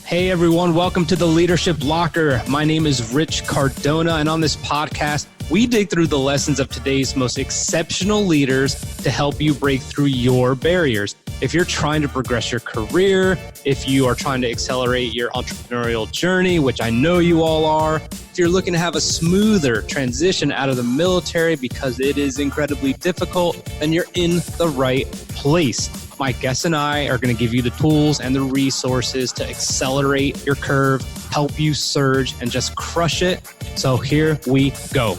Hey everyone, welcome to the Leadership Locker. My name is Rich Cardona, and on this podcast, we dig through the lessons of today's most exceptional leaders to help you break through your barriers. If you're trying to progress your career, if you are trying to accelerate your entrepreneurial journey, which I know you all are, if you're looking to have a smoother transition out of the military because it is incredibly difficult, then you're in the right place. My guests and I are going to give you the tools and the resources to accelerate your curve, help you surge, and just crush it. So here we go.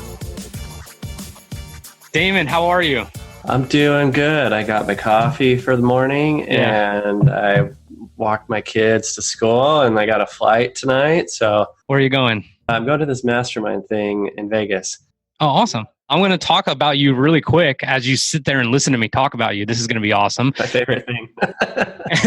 Damon, how are you? I'm doing good. I got my coffee for the morning and I walked my kids to school and I got a flight tonight. So where are you going? I'm going to this mastermind thing in Vegas. Oh, awesome. I'm going to talk about you really quick as you sit there and listen to me talk about you. This is going to be awesome. My favorite thing.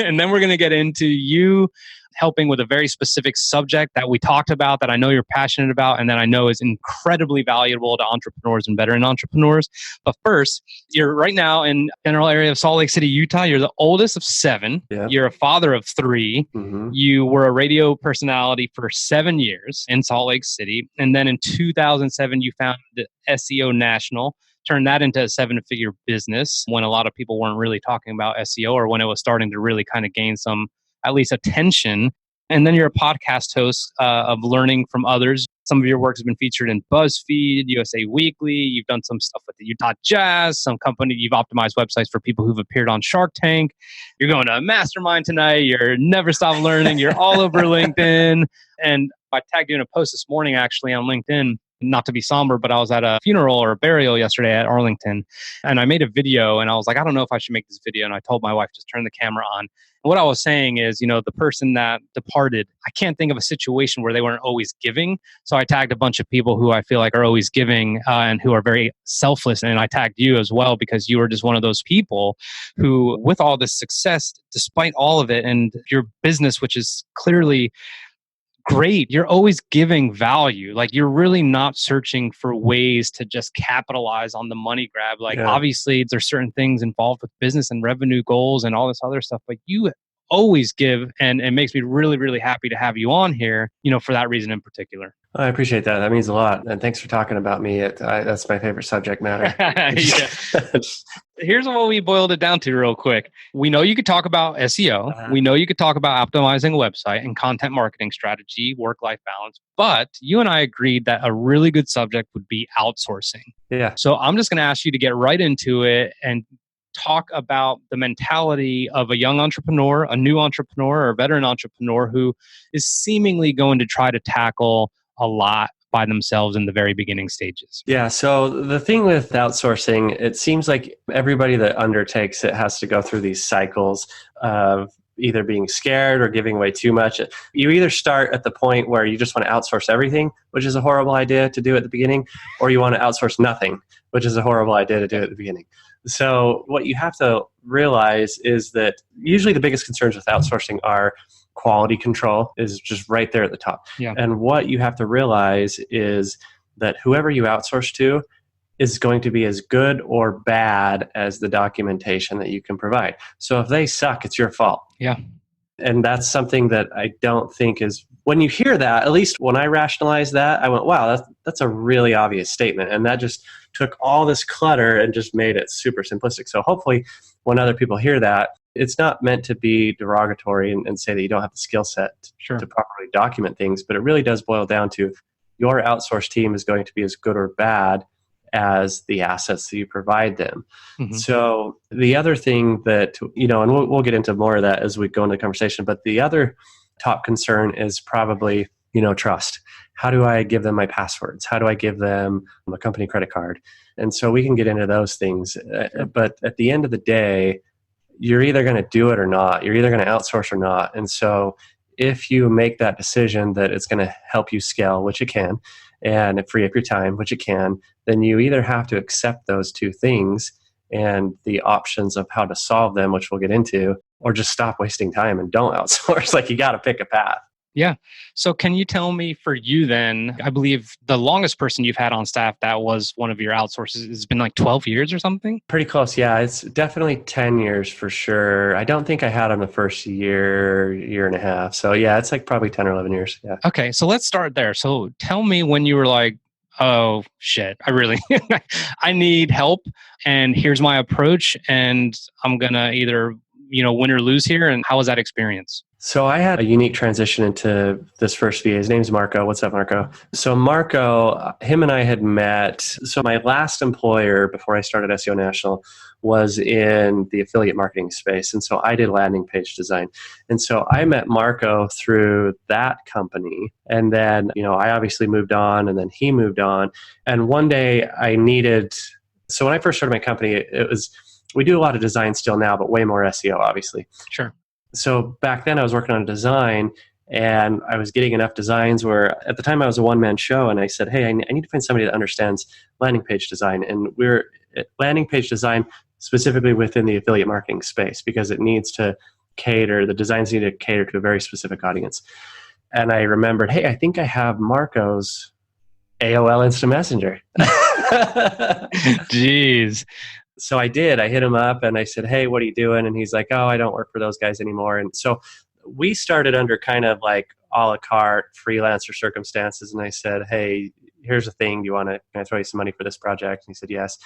And then we're going to get into you helping with a very specific subject that we talked about that I know you're passionate about and that I know is incredibly valuable to entrepreneurs and veteran entrepreneurs. But first, you're right now in general area of Salt Lake City, Utah. You're the oldest of 7. Yep. You're a father of 3. Mm-hmm. You were a radio personality for 7 years in Salt Lake City. And then in 2007, you founded SEO National. Turned that into a 7-figure business when a lot of people weren't really talking about SEO or when it was starting to really kind of gain some at least attention. And then you're a podcast host of learning from others. Some of your work has been featured in BuzzFeed, USA Weekly. You've done some stuff with the Utah Jazz, some company. You've optimized websites for people who've appeared on Shark Tank. You're going to a mastermind tonight. You're never stop learning. You're all over LinkedIn. And I tagged you in a post this morning, actually, on LinkedIn. Not to be somber, but I was at a funeral or a burial yesterday at Arlington. And I made a video and I was like, I don't know if I should make this video. And I told my wife, just turn the camera on. And what I was saying is, the person that departed, I can't think of a situation where they weren't always giving. So I tagged a bunch of people who I feel like are always giving and who are very selfless. And I tagged you as well because you were just one of those people who, with all this success, despite all of it, and your business, which is clearly great, you're always giving value. Like, you're really not searching for ways to just capitalize on the money grab. Obviously there's certain things involved with business and revenue goals and all this other stuff, but you always give, and it makes me really, really happy to have you on here, for that reason in particular. I appreciate that. That means a lot. And thanks for talking about me. That's my favorite subject matter. Here's what we boiled it down to real quick. We know you could talk about SEO. Uh-huh. We know you could talk about optimizing a website and content marketing strategy, work-life balance. But you and I agreed that a really good subject would be outsourcing. Yeah. So I'm just going to ask you to get right into it and talk about the mentality of a young entrepreneur, a new entrepreneur, or a veteran entrepreneur who is seemingly going to try to tackle a lot by themselves in the very beginning stages. Yeah. So the thing with outsourcing, it seems like everybody that undertakes it has to go through these cycles of either being scared or giving away too much. You either start at the point where you just want to outsource everything, which is a horrible idea to do at the beginning, or you want to outsource nothing, which is a horrible idea to do at the beginning. So what you have to realize is that usually the biggest concerns with outsourcing are quality control is just right there at the top. Yeah. And what you have to realize is that whoever you outsource to is going to be as good or bad as the documentation that you can provide. So if they suck, it's your fault. Yeah. And that's something that I don't think is, when you hear that, at least when I rationalized that, I went, wow, that's a really obvious statement. And that just took all this clutter and just made it super simplistic. So hopefully when other people hear that, it's not meant to be derogatory and say that you don't have the skill set to properly document things, but it really does boil down to your outsourced team is going to be as good or bad as the assets that you provide them. Mm-hmm. So the other thing that, and we'll get into more of that as we go into the conversation, but the other top concern is probably, trust. How do I give them my passwords? How do I give them a company credit card? And so we can get into those things. But at the end of the day, you're either going to do it or not. You're either going to outsource or not. And so if you make that decision that it's going to help you scale, which it can, and free up your time, which it can, then you either have to accept those two things and the options of how to solve them, which we'll get into, or just stop wasting time and don't outsource. You got to pick a path. Yeah. So can you tell me for you then, I believe the longest person you've had on staff that was one of your outsources has been like 12 years or something? Pretty close. Yeah, it's definitely 10 years for sure. I don't think I had him the first year and a half. So yeah, it's like probably 10 or 11 years. Yeah. Okay. So let's start there. So tell me when you were like, oh shit, I really, I need help and here's my approach and I'm going to either, win or lose here. And how was that experience? So I had a unique transition into this first VA. His name's Marco. What's up, Marco? So Marco, him and I had met. So my last employer before I started SEO National was in the affiliate marketing space. And so I did landing page design. And so I met Marco through that company. And then, I obviously moved on and then he moved on. And one day so when I first started my company, we do a lot of design still now, but way more SEO, obviously. Sure. So back then I was working on a design and I was getting enough designs where at the time I was a one-man show and I said, hey, I need to find somebody that understands landing page design. And we're at landing page design specifically within the affiliate marketing space because the designs need to cater to a very specific audience. And I remembered, hey, I think I have Marco's AOL Instant Messenger. Jeez. So I did. I hit him up and I said, hey, what are you doing? And he's like, oh, I don't work for those guys anymore. And so we started under kind of like a la carte freelancer circumstances. And I said, hey, here's the thing. Can I throw you some money for this project? And he said, yes.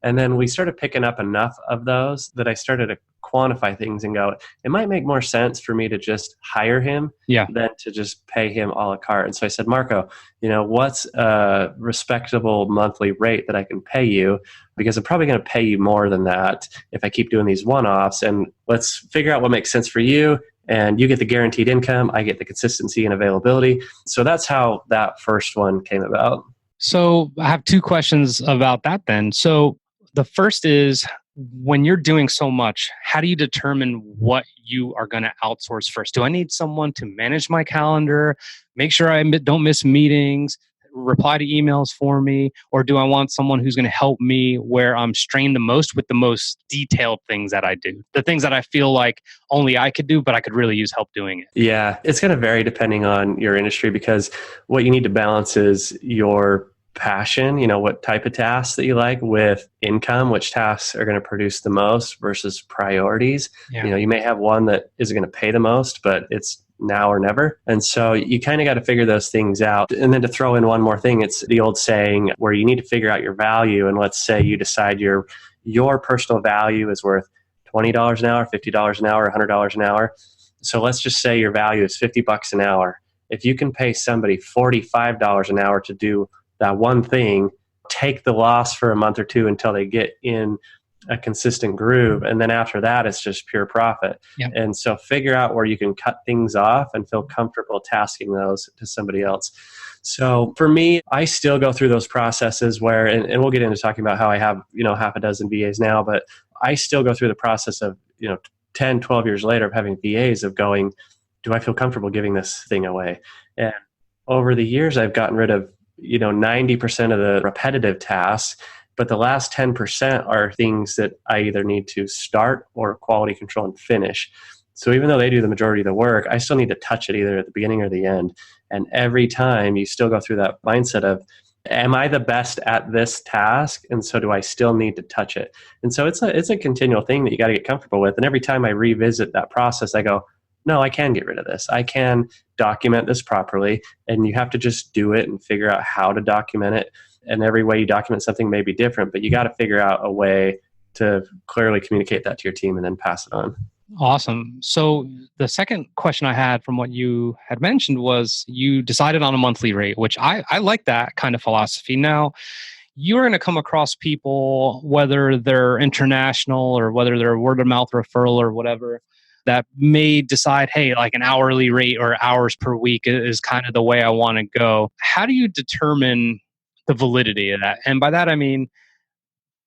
And then we started picking up enough of those that I started to quantify things and go, it might make more sense for me to just hire him than to just pay him a la carte. And so I said, Marco, what's a respectable monthly rate that I can pay you? Because I'm probably going to pay you more than that if I keep doing these one-offs. And let's figure out what makes sense for you. And you get the guaranteed income. I get the consistency and availability. So that's how that first one came about. So I have two questions about that then. So the first is, when you're doing so much, how do you determine what you are going to outsource first? Do I need someone to manage my calendar, make sure I don't miss meetings, reply to emails for me? Or do I want someone who's going to help me where I'm strained the most with the most detailed things that I do? The things that I feel like only I could do, but I could really use help doing it. Yeah, it's going to vary depending on your industry because what you need to balance is your passion, what type of tasks that you like with income, which tasks are going to produce the most versus priorities. Yeah. You may have one that isn't going to pay the most, but it's now or never. And so you kind of got to figure those things out. And then to throw in one more thing, it's the old saying where you need to figure out your value. And let's say you decide your personal value is worth $20 an hour, $50 an hour, $100 an hour. So let's just say your value is $50 an hour. If you can pay somebody $45 an hour to do that one thing, take the loss for a month or two until they get in a consistent groove. And then after that, it's just pure profit. Yep. And so figure out where you can cut things off and feel comfortable tasking those to somebody else. So for me, I still go through those processes where, and we'll get into talking about how I have, half a dozen VAs now, but I still go through the process of, 10, 12 years later of having VAs of going, do I feel comfortable giving this thing away? And over the years, I've gotten rid of 90% of the repetitive tasks, but the last 10% are things that I either need to start or quality control and finish. So even though they do the majority of the work, I still need to touch it either at the beginning or the end. And every time you still go through that mindset of, am I the best at this task? And so do I still need to touch it? And so it's a continual thing that you got to get comfortable with. And every time I revisit that process, I go, no, I can get rid of this. I can document this properly. And you have to just do it and figure out how to document it. And every way you document something may be different, but you got to figure out a way to clearly communicate that to your team and then pass it on. Awesome. So the second question I had from what you had mentioned was you decided on a monthly rate, which I like that kind of philosophy. Now, you're going to come across people, whether they're international or whether they're word of mouth referral or whatever, that may decide, hey, like an hourly rate or hours per week is kind of the way I want to go. How do you determine the validity of that? And by that, I mean,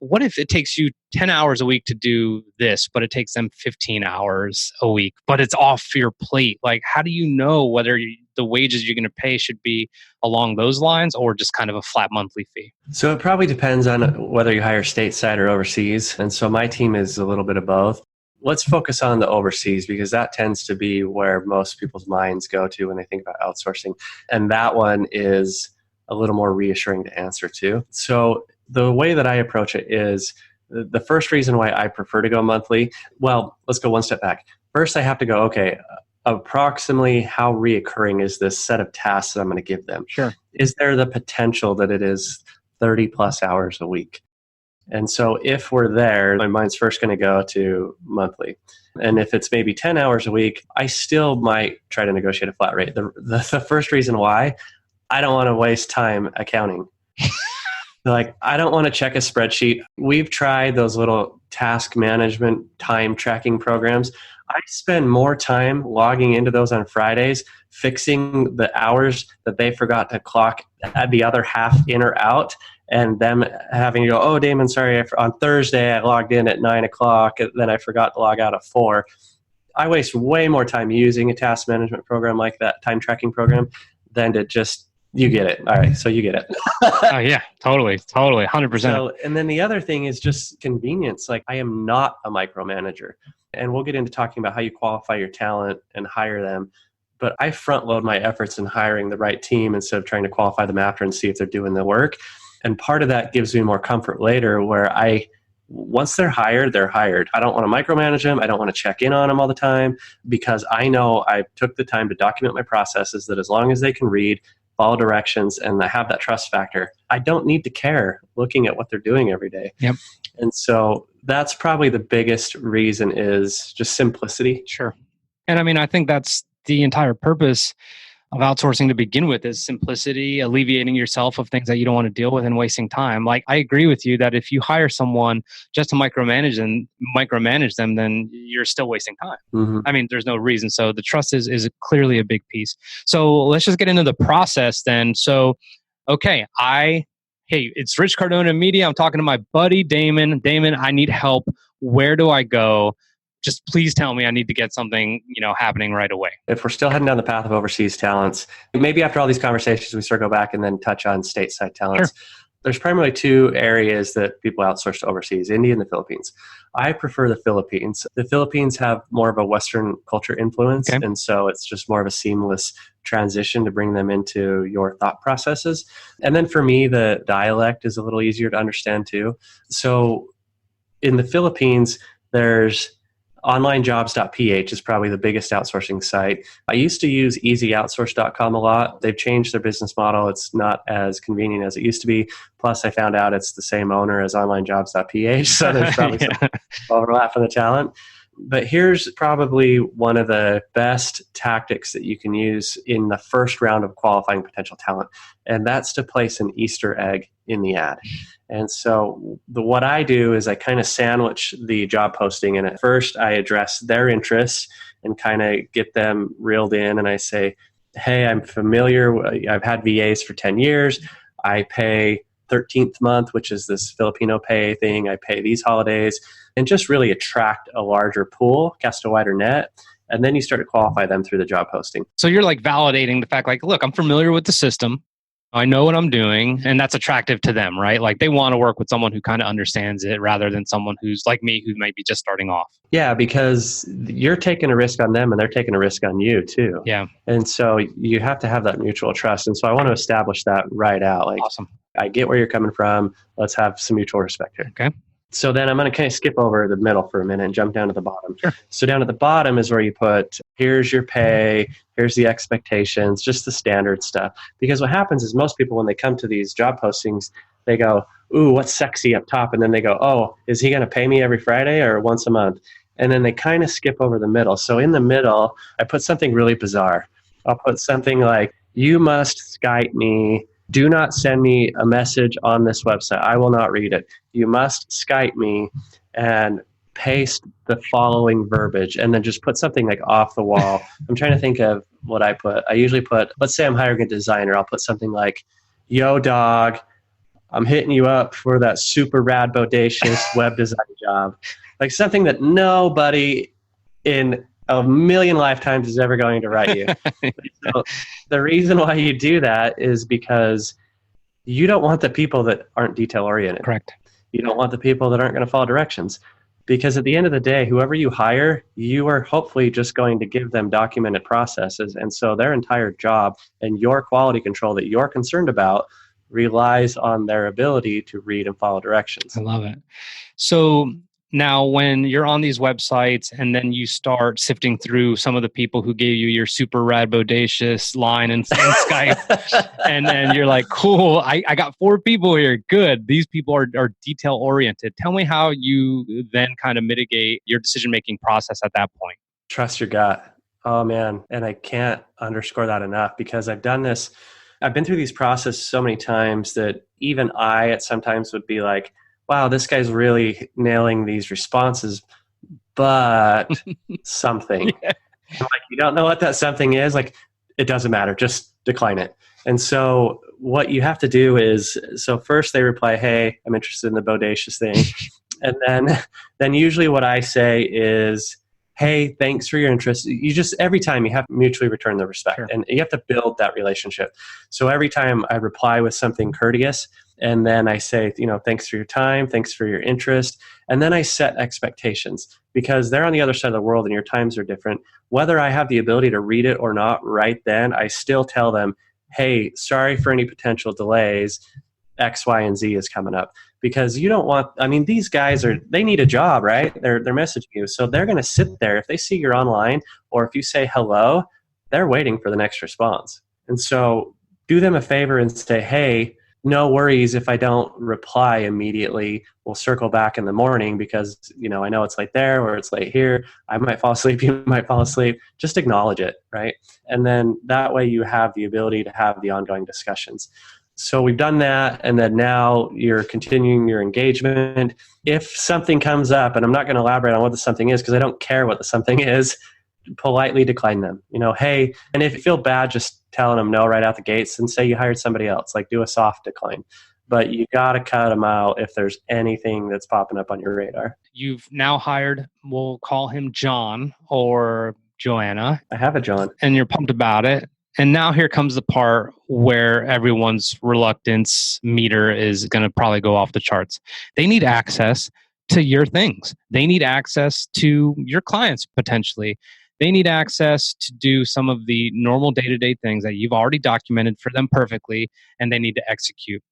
what if it takes you 10 hours a week to do this, but it takes them 15 hours a week, but it's off your plate? Like, how do you know whether the wages you're going to pay should be along those lines or just kind of a flat monthly fee? So it probably depends on whether you hire stateside or overseas. And so my team is a little bit of both. let's focus on the overseas, because that tends to be where most people's minds go to when they think about outsourcing. And that one is a little more reassuring to answer to. So the way that I approach it is the first reason why I prefer to go monthly. Well, let's go one step back. First, I have to go, okay, approximately how reoccurring is this set of tasks that I'm going to give them? Sure. Is there the potential that it is 30 plus hours a week? And so if we're there, my mind's first going to go to monthly. And if it's maybe 10 hours a week, I still might try to negotiate a flat rate. The first reason why, I don't want to waste time accounting. Like, I don't want to check a spreadsheet. We've tried those little task management time tracking programs. I spend more time logging into those on Fridays, fixing the hours that they forgot to clock at the other half in or out, and them having to go, oh, Damon, sorry, on Thursday I logged in at 9 o'clock, and then I forgot to log out at 4. I waste way more time using a task management program like that, time tracking program, than to just, you get it. All right, so you get it. Oh, yeah, totally, 100%. So, and then the other thing is just convenience. Like, I am not a micromanager. And we'll get into talking about how you qualify your talent and hire them. But I front load my efforts in hiring the right team instead of trying to qualify them after and see if they're doing the work. And part of that gives me more comfort later, where once they're hired, they're hired. I don't want to micromanage them. I don't want to check in on them all the time, because I know I took the time to document my processes, that as long as they can read, follow directions, and I have that trust factor, I don't need to care looking at what they're doing every day. Yep. And so that's probably the biggest reason, is just simplicity. Sure. And I mean, I think that's the entire purpose of outsourcing to begin with, is simplicity, alleviating yourself of things that you don't want to deal with and wasting time. Like, I agree with you that if you hire someone just to micromanage them, then you're still wasting time. Mm-hmm. I mean, there's no reason. So the trust is clearly a big piece. So let's just get into the process then. So, okay, hey, it's Rich Cardona Media. I'm talking to my buddy, Damon. Damon, I need help. Where do I go? Just please tell me I need to get something, happening right away. If we're still heading down the path of overseas talents, maybe after all these conversations, we sort of go back and then touch on stateside talents. Sure. There's primarily two areas that people outsource to overseas, India and the Philippines. I prefer the Philippines. The Philippines have more of a Western culture influence, okay. And so it's just more of a seamless transition to bring them into your thought processes. And then for me, the dialect is a little easier to understand too. So in the Philippines, there's onlinejobs.ph is probably the biggest outsourcing site. I used to use easyoutsource.com a lot. They've changed their business model. It's not as convenient as it used to be. Plus, I found out it's the same owner as onlinejobs.ph, so there's probably some overlap in the talent. But here's probably one of the best tactics that you can use in the first round of qualifying potential talent, and that's to place an Easter egg in the ad. And so what I do is I kind of sandwich the job posting, and at first I address their interests and kind of get them reeled in, and I say, hey, I'm familiar, I've had VAs for 10 years, I pay 13th month, which is this Filipino pay thing, I pay these holidays, and just really attract a larger pool, cast a wider net. And then you start to qualify them through the job posting. So you're like validating the fact, like, look, I'm familiar with the system. I know what I'm doing, and that's attractive to them, right? Like, they want to work with someone who kind of understands it rather than someone who's like me, who might be just starting off. Yeah, because you're taking a risk on them and they're taking a risk on you too. Yeah. And so you have to have that mutual trust. And so I want to establish that right out. Like, awesome. I get where you're coming from. Let's have some mutual respect here. Okay. So then I'm going to kind of skip over the middle for a minute and jump down to the bottom. Sure. So down at the bottom is where you put, here's your pay, here's the expectations, just the standard stuff. Because what happens is most people, when they come to these job postings, they go, ooh, what's sexy up top? And then they go, oh, is he going to pay me every Friday or once a month? And then they kind of skip over the middle. So in the middle, I put something really bizarre. I'll put something like, you must Skype me. Do not send me a message on this website. I will not read it. You must Skype me and paste the following verbiage, and then just put something like off the wall. I'm trying to think of what I put. I usually put, let's say I'm hiring a designer. I'll put something like, yo, dog, I'm hitting you up for that super rad, bodacious web design job. Like something that nobody in a million lifetimes is ever going to write you. So the reason why you do that is because you don't want the people that aren't detail oriented. Correct. You don't want the people that aren't going to follow directions. Because at the end of the day, whoever you hire, you are hopefully just going to give them documented processes. And so their entire job and your quality control that you're concerned about relies on their ability to read and follow directions. I love it. So now when you're on these websites and then you start sifting through some of the people who gave you your super rad bodacious line in Skype, and then you're like, cool, I got 4 people here. Good. These people are detail oriented. Tell me how you then kind of mitigate your decision-making process at that point. Trust your gut. Oh man. And I can't underscore that enough, because I've done this. I've been through these processes so many times that even I at sometimes would be like, wow, this guy's really nailing these responses, but something. Yeah. I'm like, you don't know what that something is? Like, it doesn't matter. Just decline it. And so what you have to do is, so first they reply, hey, I'm interested in the bodacious thing. And then usually what I say is, hey, thanks for your interest. You just, every time you have to mutually return the respect. Sure. And you have to build that relationship. So every time I reply with something courteous, and then I say, thanks for your time, thanks for your interest. And then I set expectations, because they're on the other side of the world and your times are different. Whether I have the ability to read it or not right then, I still tell them, hey, sorry for any potential delays. X, Y, and Z is coming up. Because you don't want, these guys they need a job, right? They're messaging you. So they're going to sit there. If they see you're online, or if you say hello, they're waiting for the next response. And so do them a favor and say, hey, no worries if I don't reply immediately. We'll circle back in the morning, because, I know it's late there or it's late here. I might fall asleep. You might fall asleep. Just acknowledge it, right? And then that way you have the ability to have the ongoing discussions. So we've done that, and then now you're continuing your engagement. If something comes up, and I'm not going to elaborate on what the something is because I don't care what the something is, politely decline them. Hey, and if you feel bad just telling them no right out the gates, and say you hired somebody else, like do a soft decline. But you got to cut them out if there's anything that's popping up on your radar. You've now hired, we'll call him John or Joanna. I have a John. And you're pumped about it. And now here comes the part where everyone's reluctance meter is going to probably go off the charts. They need access to your things. They need access to your clients, potentially. They need access to do some of the normal day-to-day things that you've already documented for them perfectly, and they need to execute.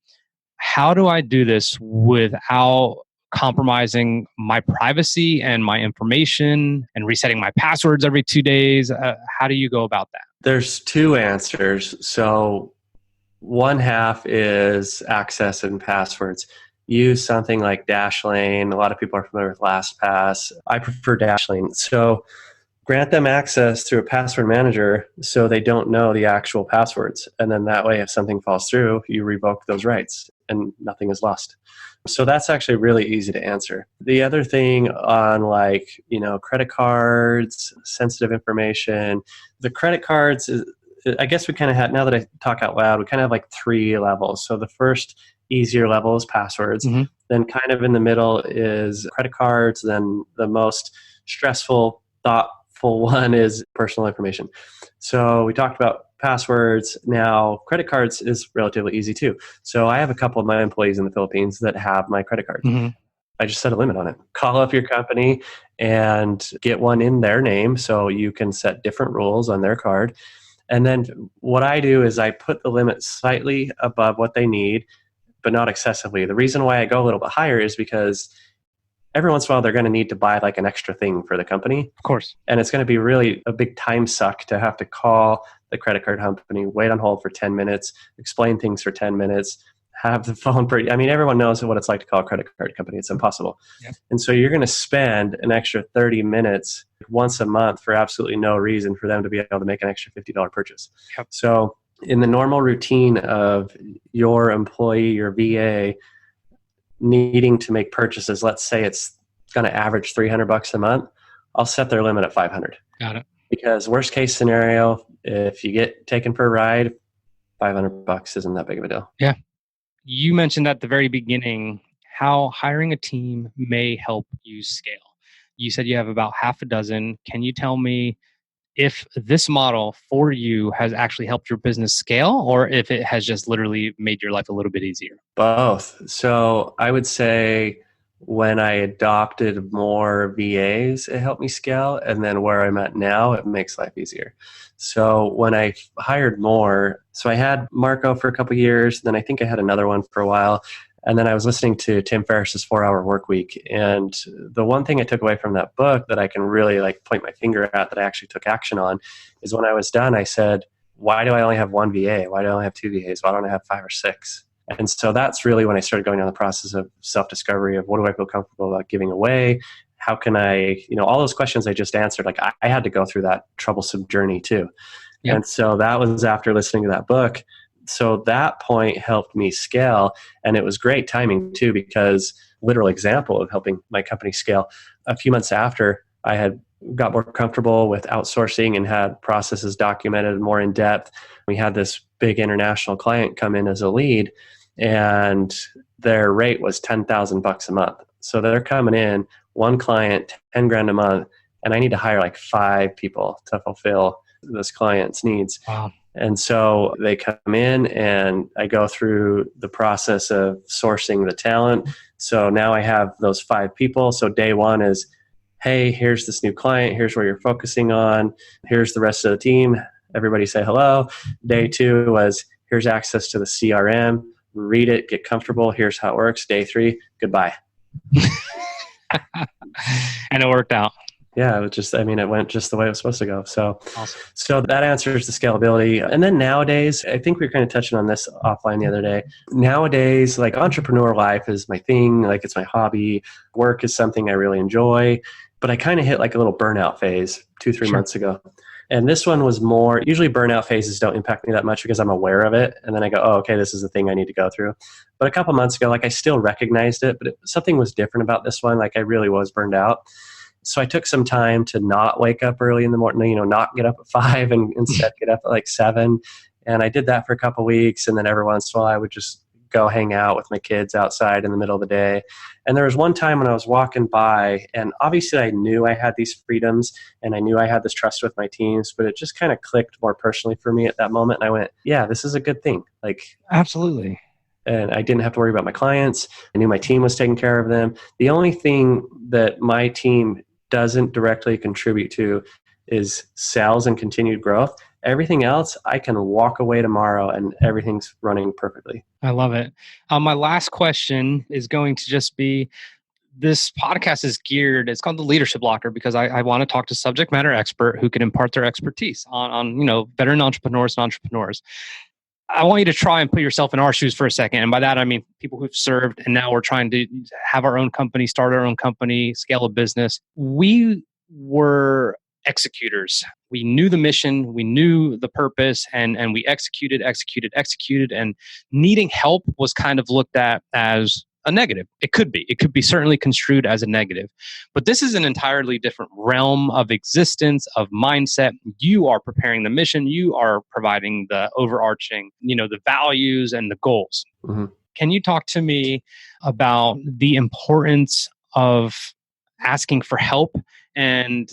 How do I do this without compromising my privacy and my information and resetting my passwords every 2 days? How do you go about that? There's 2 answers. So one half is access and passwords. Use something like Dashlane. A lot of people are familiar with LastPass. I prefer Dashlane. So grant them access through a password manager so they don't know the actual passwords. And then that way, if something falls through, you revoke those rights and nothing is lost. So that's actually really easy to answer. The other thing on credit cards, sensitive information, the credit cards, I guess we kind of had, now that I talk out loud, we kind of have 3 levels. So the first easier level is passwords. Mm-hmm. Then kind of in the middle is credit cards. Then the most stressful, thoughtful one is personal information. So we talked about passwords. Now, credit cards is relatively easy too. So I have a couple of my employees in the Philippines that have my credit card. Mm-hmm. I just set a limit on it. Call up your company and get one in their name so you can set different rules on their card. And then what I do is I put the limit slightly above what they need, but not excessively. The reason why I go a little bit higher is because every once in a while they're going to need to buy an extra thing for the company. Of course. And it's going to be really a big time suck to have to call the credit card company, wait on hold for 10 minutes, explain things for 10 minutes, have the phone everyone knows what it's like to call a credit card company. It's impossible. Yep. And so you're going to spend an extra 30 minutes once a month for absolutely no reason for them to be able to make an extra $50 purchase. Yep. So in the normal routine of your employee, your VA, needing to make purchases, let's say it's going to average $300 a month, I'll set their limit at $500. Got it. Because worst case scenario, if you get taken for a ride, $500 isn't that big of a deal. Yeah. You mentioned at the very beginning how hiring a team may help you scale. You said you have about half a dozen. Can you tell me if this model for you has actually helped your business scale, or if it has just literally made your life a little bit easier? Both. So I would say when I adopted more VAs, it helped me scale. And then where I'm at now, it makes life easier. So when I hired more, so I had Marco for a couple of years, then I think I had another one for a while. And then I was listening to Tim Ferriss's 4-Hour Workweek. And the one thing I took away from that book that I can really like point my finger at that I actually took action on is when I was done, I said, why do I only have one VA? Why do I only have two VAs? Why don't I have 5 or 6? And so that's really when I started going down the process of self-discovery of what do I feel comfortable about giving away? How can I, all those questions I just answered, like I had to go through that troublesome journey too. Yep. And so that was after listening to that book. So that point helped me scale. And it was great timing too, because literal example of helping my company scale. A few months after, I had got more comfortable with outsourcing and had processes documented more in depth. We had this big international client come in as a lead, and their rate was $10,000 a month. So they're coming in, one client, 10 grand a month, and I need to hire like 5 people to fulfill this client's needs. Wow. And so they come in and I go through the process of sourcing the talent. So now I have those 5 people. So day one is, hey, here's this new client. Here's where you're focusing on. Here's the rest of the team. Everybody say hello. Day 2 was, here's access to the CRM. Read it, get comfortable. Here's how it works. Day 3, goodbye. And it worked out. Yeah, it went just the way it was supposed to go. So, awesome. So that answers the scalability. And then nowadays, I think we were kind of touching on this offline the other day. Nowadays, like entrepreneur life is my thing. Like it's my hobby. Work is something I really enjoy. But I kind of hit like a little burnout phase 2-3 months ago. And this one was more, usually burnout phases don't impact me that much because I'm aware of it. And then I go, oh, okay, this is the thing I need to go through. But a couple months ago, like I still recognized it, but something was different about this one. Like I really was burned out. So I took some time to not wake up early in the morning, not get up at 5 and instead get up at like 7. And I did that for a couple of weeks. And then every once in a while, I would just go hang out with my kids outside in the middle of the day. And there was one time when I was walking by, and obviously I knew I had these freedoms and I knew I had this trust with my teams, but it just kind of clicked more personally for me at that moment. And I went, yeah, this is a good thing. Like, absolutely. And I didn't have to worry about my clients. I knew my team was taking care of them. The only thing that my team doesn't directly contribute to is sales and continued growth. Everything else, I can walk away tomorrow and everything's running perfectly. I love it. My last question is going to just be, this podcast is geared, it's called the Leadership Locker, because I want to talk to subject matter expert who can impart their expertise on veteran entrepreneurs and entrepreneurs. I want you to try and put yourself in our shoes for a second. And by that, I mean people who've served and now we're trying to have our own company, start our own company, scale a business. We were executors. We knew the mission, we knew the purpose, and we executed. And needing help was kind of looked at as a negative. It could be certainly construed as a negative. But this is an entirely different realm of existence, of mindset. You are preparing the mission. You are providing the overarching, the values and the goals. Mm-hmm. Can you talk to me about the importance of asking for help and,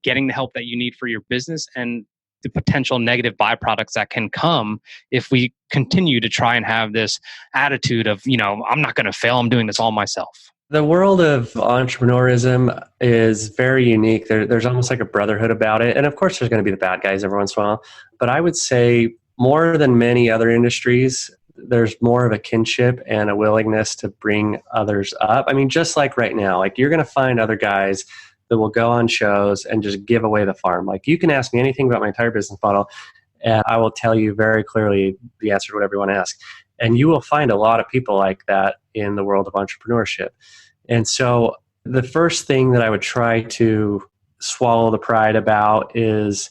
getting the help that you need for your business and the potential negative byproducts that can come if we continue to try and have this attitude of, I'm not going to fail. I'm doing this all myself. The world of entrepreneurism is very unique. There's almost like a brotherhood about it. And of course, there's going to be the bad guys every once in a while. But I would say more than many other industries, there's more of a kinship and a willingness to bring others up. I mean, just like right now, like you're going to find other guys that will go on shows and just give away the farm. Like you can ask me anything about my entire business model and I will tell you very clearly the answer to whatever you want to ask. And you will find a lot of people like that in the world of entrepreneurship. And so the first thing that I would try to swallow the pride about is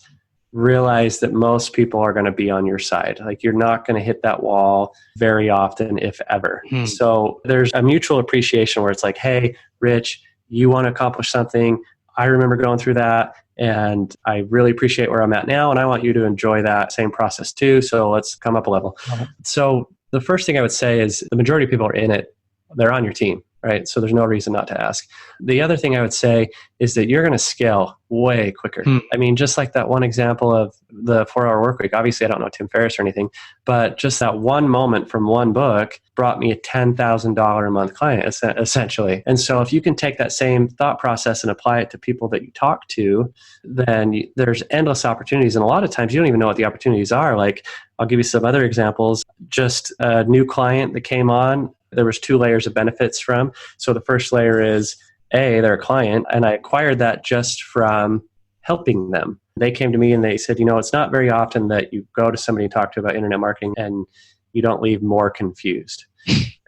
realize that most people are going to be on your side. Like you're not going to hit that wall very often, if ever. So there's a mutual appreciation where it's like, hey, Rich, you want to accomplish something. I remember going through that and I really appreciate where I'm at now. And I want you to enjoy that same process too. So let's come up a level. So the first thing I would say is the majority of people are in it. They're on your team, right? So there's no reason not to ask. The other thing I would say is that you're going to scale way quicker. I mean, just like that one example of the 4-hour work week, obviously I don't know Tim Ferriss or anything, but just that one moment from one book brought me a $10,000 a month client essentially. And so if you can take that same thought process and apply it to people that you talk to, then there's endless opportunities. And a lot of times you don't even know what the opportunities are. Like, I'll give you some other examples. Just a new client that came on, there was 2 layers of benefits from. So the first layer is, A, they're a client, and I acquired that just from helping them. They came to me and they said, it's not very often that you go to somebody and talk to about internet marketing and you don't leave more confused.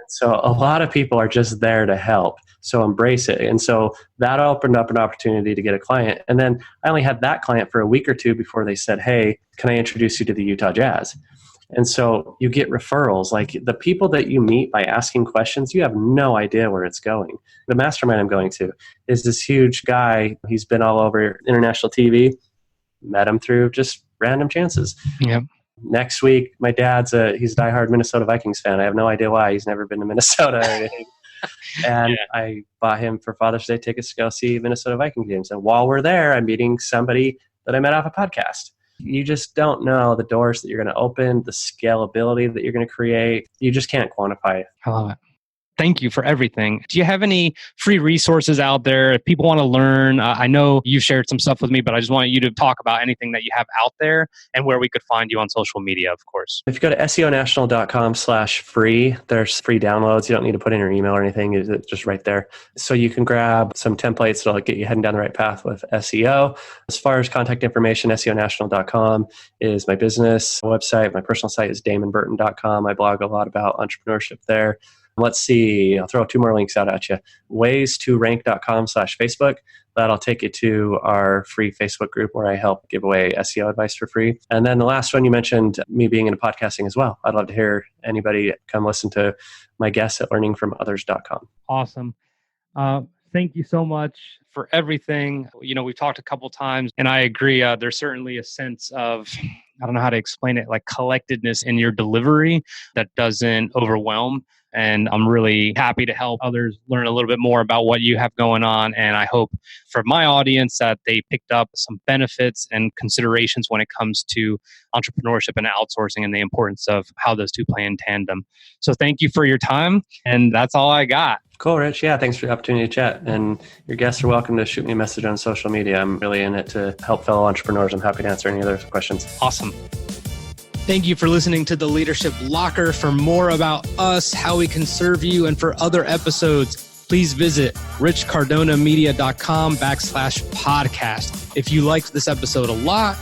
So a lot of people are just there to help. So embrace it. And so that opened up an opportunity to get a client. And then I only had that client for a week or 2 before they said, hey, can I introduce you to the Utah Jazz? And so you get referrals. Like, the people that you meet by asking questions, you have no idea where it's going. The mastermind I'm going to is this huge guy. He's been all over international TV. Met him through just random chances. Yep. Next week, my dad's he's a diehard Minnesota Vikings fan. I have no idea why. He's never been to Minnesota or anything. And I bought him for Father's Day tickets to go see Minnesota Vikings games. And while we're there, I'm meeting somebody that I met off a podcast. You just don't know the doors that you're going to open, the scalability that you're going to create. You just can't quantify it. I love it. Thank you for everything. Do you have any free resources out there if people want to learn? I know you've shared some stuff with me, but I just want you to talk about anything that you have out there and where we could find you on social media, of course. If you go to seonational.com/free, there's free downloads. You don't need to put in your email or anything. It's just right there. So you can grab some templates that'll get you heading down the right path with SEO. As far as contact information, seonational.com is my business website. My personal site is damonburton.com. I blog a lot about entrepreneurship there. Let's see, I'll throw 2 more links out at you. ways2rank.com/Facebook. That'll take you to our free Facebook group where I help give away SEO advice for free. And then the last one, you mentioned me being into podcasting as well. I'd love to hear anybody come listen to my guests at learningfromothers.com. Awesome. Thank you so much for everything. We've talked a couple times, and I agree. There's certainly a sense of, I don't know how to explain it, like collectedness in your delivery that doesn't overwhelm. And I'm really happy to help others learn a little bit more about what you have going on. And I hope for my audience that they picked up some benefits and considerations when it comes to entrepreneurship and outsourcing and the importance of how those two play in tandem. So thank you for your time. And that's all I got. Cool, Rich. Yeah, thanks for the opportunity to chat. And your guests are welcome to shoot me a message on social media. I'm really in it to help fellow entrepreneurs. I'm happy to answer any other questions. Awesome. Thank you for listening to The Leadership Locker. For more about us, how we can serve you, and for other episodes, please visit richcardonamendia.com/podcast. If you liked this episode a lot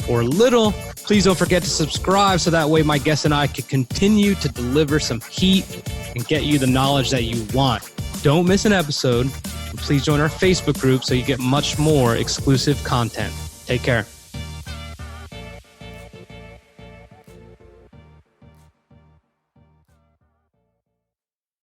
or little, please don't forget to subscribe so that way my guests and I can continue to deliver some heat and get you the knowledge that you want. Don't miss an episode. And please join our Facebook group so you get much more exclusive content. Take care.